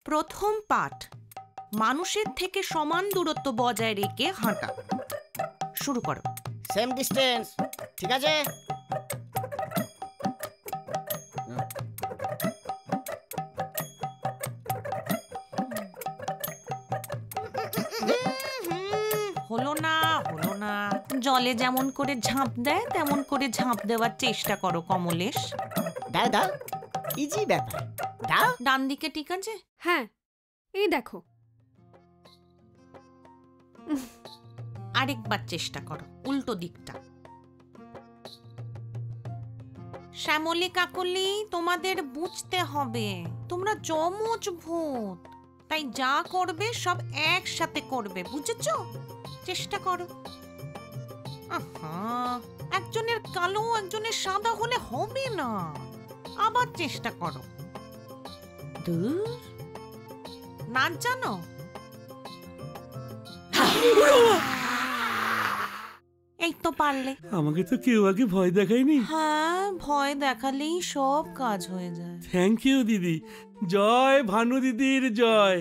প্রথম পাঠ, মানুষের থেকে সমান দূরত্ব বজায় রেখে হাঁটা। শুরু করো। সেম ডিস্টেন্স, ঠিক আছে? হলো না, হলো না। জলে যেমন করে ঝাঁপ দেয় তেমন করে ঝাঁপ দেওয়ার চেষ্টা করো কমলেশ। দাও দাও, ইজি ব্যাপার, দাও। ডান দিকে ঠিক আছে? হ্যাঁ, এই দেখো। আরেকবার চেষ্টা করো উল্টো দিকটা। শ্যামলী কাকলি, তোমাদের বুঝতে হবে তোমরা যমজ ভূত, তাই যা করবে সব একসাথে করবে, বুঝেছো? চেষ্টা করো। আহা, একজনের কালো একজনের সাদা হলে হবে না, আবার চেষ্টা করো। দূর, নাচ জানো? এই তো পারলে। আমাকে তো কেউ আগে ভয় দেখায়নি। হ্যাঁ, ভয় দেখালেই সব কাজ হয়ে যায়। থ্যাংক ইউ দিদি। জয় ভানু দিদির জয়।